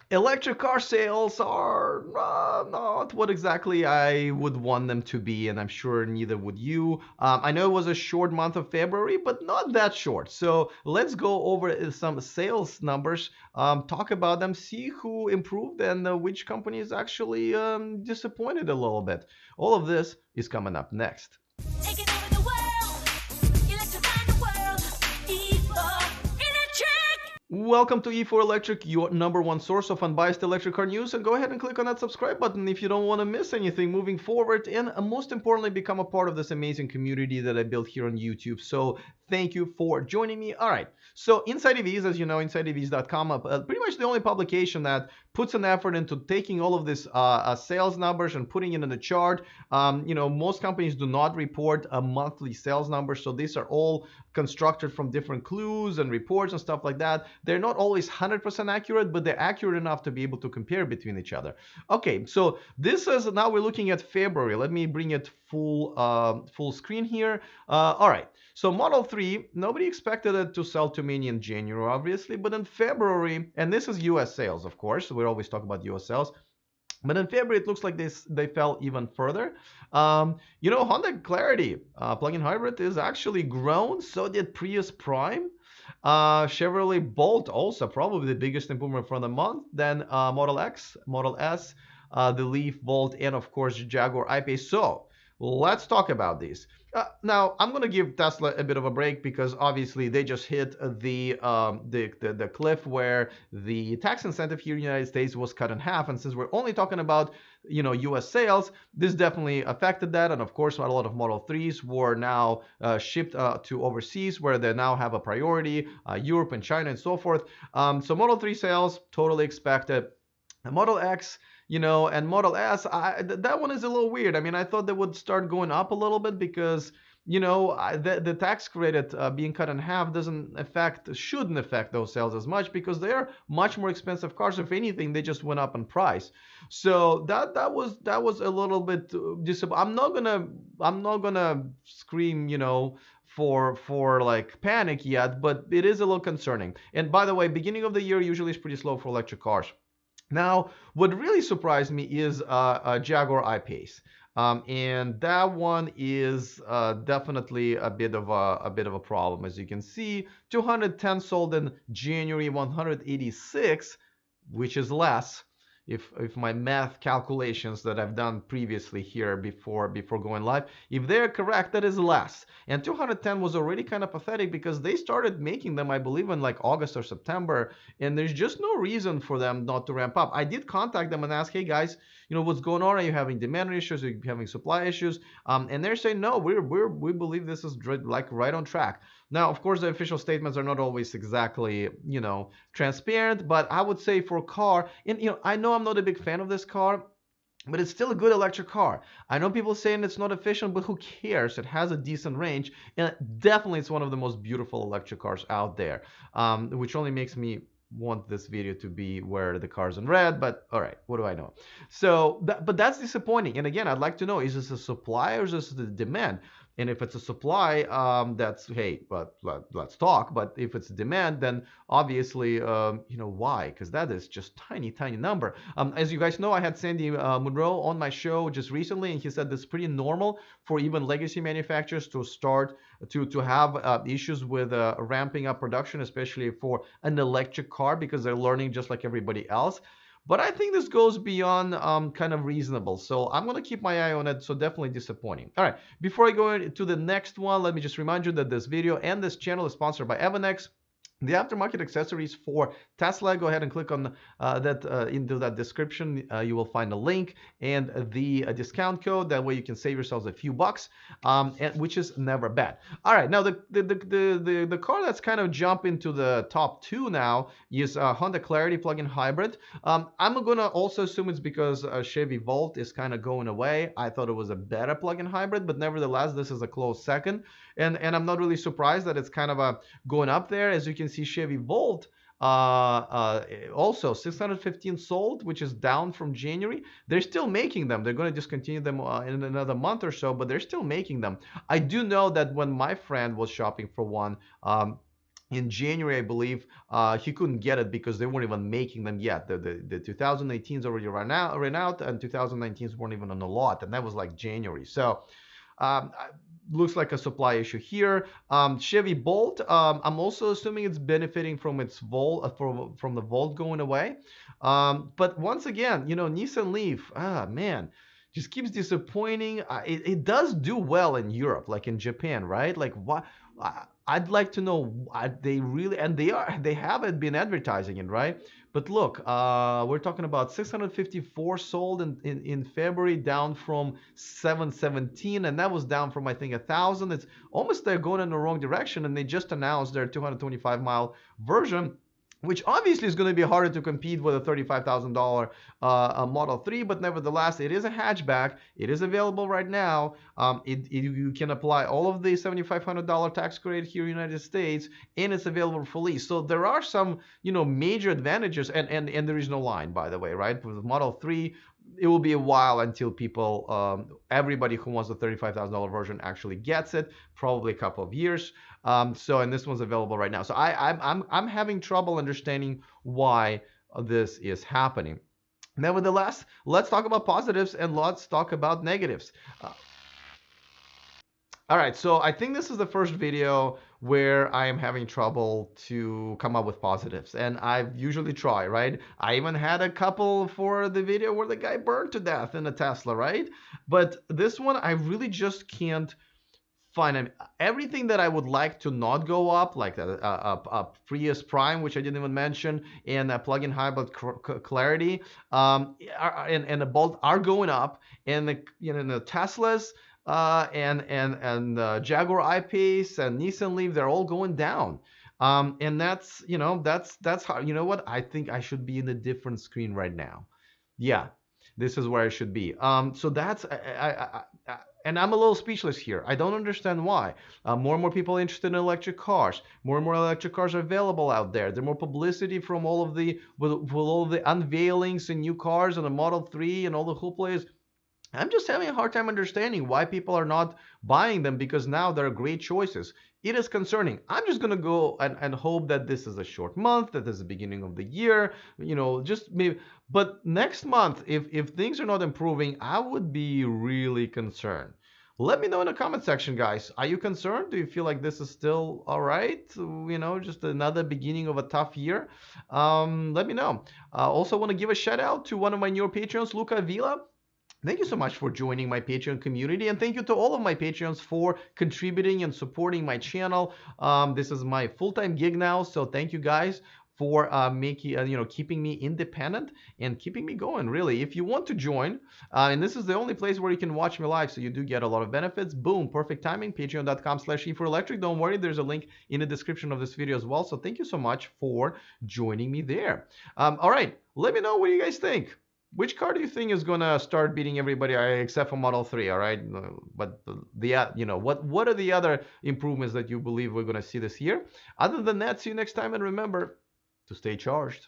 Electric car sales are not what exactly I would want them to be, and I'm sure neither would you. I know it was a short month of February, but not that short. So let's go over some sales numbers, talk about them, see who improved and which companies actually disappointed a little bit. All of this is coming up next. Taking over the world, electrifying the world. E4 Electric. Welcome to E4 Electric, your number one source of unbiased electric car news. And go ahead and click on that subscribe button if you don't want to miss anything moving forward. And most importantly, become a part of this amazing community that I built here on YouTube. So thank you for joining me. All right. So Inside EVs, as you know, InsideEVs.com, pretty much the only publication that puts an effort into taking all of this sales numbers and putting it in the chart. Most companies do not report a monthly sales number. So these are all constructed from different clues and reports and stuff like that. They're not always 100% accurate, but they're accurate enough to be able to compare between each other. Okay, so this is now we're looking at February. Let me bring it full screen here. All right. So Model 3, nobody expected it to sell too many in January, obviously, but in February, and this is US sales, of course. We always talk about US sales. But in February, it looks like they fell even further. Honda Clarity plug-in hybrid is actually grown. So did Prius Prime. Chevrolet Bolt also probably the biggest improvement for the month. Then Model X, Model S, the Leaf, Volt, and of course Jaguar I-Pace. So let's talk about these. Now I'm gonna give Tesla a bit of a break because obviously they just hit the cliff where the tax incentive here in the United States was cut in half, and since we're only talking about U.S. sales, this definitely affected that, and of course a lot of Model 3s were now shipped to overseas where they now have a priority, Europe and China and so forth. So Model 3 sales totally expected. Model X, and Model S, that one is a little weird. I mean, I thought they would start going up a little bit because, the tax credit being cut in half shouldn't affect those sales as much because they're much more expensive cars. If anything, they just went up in price. So that was a little bit disappointing. I'm not gonna scream, for like panic yet, but it is a little concerning. And by the way, beginning of the year usually is pretty slow for electric cars. Now, what really surprised me is Jaguar I-Pace, and that one is definitely a bit of a problem. As you can see, 210 sold in January, 186, which is less. If my math calculations that I've done previously here before going live, if they're correct, that is less. And 210 was already kind of pathetic because they started making them, I believe, in like August or September, and there's just no reason for them not to ramp up. I did contact them and ask, hey guys, what's going on? Are you having demand issues? Are you having supply issues? And they're saying no, we believe this is like right on track. Now, of course, the official statements are not always exactly, transparent, but I would say for car, and I know I'm not a big fan of this car, but it's still a good electric car. I know people saying it's not efficient, but who cares? It has a decent range, and definitely it's one of the most beautiful electric cars out there, which only makes me want this video to be where the car's in red, but all right, what do I know? So, but that's disappointing. And again, I'd like to know, is this a supply or is this the demand? And if it's a supply, that's hey, but let's talk. But if it's demand, then obviously, why? Because that is just tiny number. As you guys know, I had Sandy Monroe on my show just recently, and he said it's pretty normal for even legacy manufacturers to start to have issues with ramping up production, especially for an electric car, because they're learning just like everybody else. But I think this goes beyond kind of reasonable. So I'm going to keep my eye on it. So definitely disappointing. All right. Before I go to the next one, let me just remind you that this video and this channel is sponsored by Evanex, the aftermarket accessories for Tesla. Go ahead and click on that into that description. You will find a link and the discount code. That way you can save yourselves a few bucks, which is never bad. All right, now the car that's kind of jump into the top two now is Honda Clarity plug-in hybrid. I'm gonna also assume it's because Chevy Volt is kind of going away. I thought it was a better plug-in hybrid, but nevertheless, this is a close second. And I'm not really surprised that it's kind of going up there. As you can see, Chevy Volt also 615 sold, which is down from January. They're still making them. They're going to discontinue them in another month or so, but they're still making them. I do know that when my friend was shopping for one, in January, I believe, he couldn't get it because they weren't even making them yet. The 2018s already ran out, and 2019s weren't even on the lot, and that was like January. So um, looks like a supply issue here. Chevy Bolt, I'm also assuming it's benefiting from its Volt, from the Volt going away. But once again, Nissan Leaf, man, just keeps disappointing. It does do well in Europe, like in Japan, right? Like what? I'd like to know, they really, and they haven't been advertising it, right? But look, we're talking about 654 sold in February, down from 717, and that was down from, I think, 1,000. It's almost they're going in the wrong direction, and they just announced their 225-mile version, which obviously is going to be harder to compete with a $35,000 Model 3, but nevertheless, it is a hatchback. It is available right now. You can apply all of the $7,500 tax credit here in the United States, and it's available for lease. So there are some, major advantages, and there is no line, by the way, right? With Model 3, it will be a while until everybody who wants the $35,000 version actually gets it, probably a couple of years. And this one's available right now. So I'm having trouble understanding why this is happening. Nevertheless, let's talk about positives and let's talk about negatives. Uh, all right, so I think this is the first video where I am having trouble to come up with positives, and I usually try, right? I even had a couple for the video where the guy burned to death in a Tesla, right? But this one, I really just can't find. I mean, everything that I would like to not go up, like a Prius Prime, which I didn't even mention, and a plug-in hybrid Clarity, and the Bolt are going up, and the Teslas and Jaguar I-Pace and Nissan Leaf, they're all going down. And that's how, what I think I should be in a different screen right now. Yeah, this is where I should be. So that's and I'm a little speechless here. I don't understand why. More and more people are interested in electric cars. More and more electric cars are available out there. There's more publicity from all of the with all of the unveilings and new cars and the Model 3 and all the hoopla. I'm just having a hard time understanding why people are not buying them, because now there are great choices. It is concerning. I'm just going to go and hope that this is a short month, that this is the beginning of the year, just maybe. But next month, if things are not improving, I would be really concerned. Let me know in the comment section, guys. Are you concerned? Do you feel like this is still all right? Just another beginning of a tough year? Let me know. Also want to give a shout out to one of my newer Patreons, Luca Vila. Thank you so much for joining my Patreon community, and thank you to all of my Patreons for contributing and supporting my channel. This is my full-time gig now, so thank you guys for keeping me independent and keeping me going, really. If you want to join, and this is the only place where you can watch me live, so you do get a lot of benefits. Boom, perfect timing, patreon.com/E4Electric. Don't worry, there's a link in the description of this video as well. So thank you so much for joining me there. All right, let me know what you guys think. Which car do you think is gonna start beating everybody except for Model 3? All right, but what are the other improvements that you believe we're gonna see this year? Other than that, see you next time, and remember to stay charged.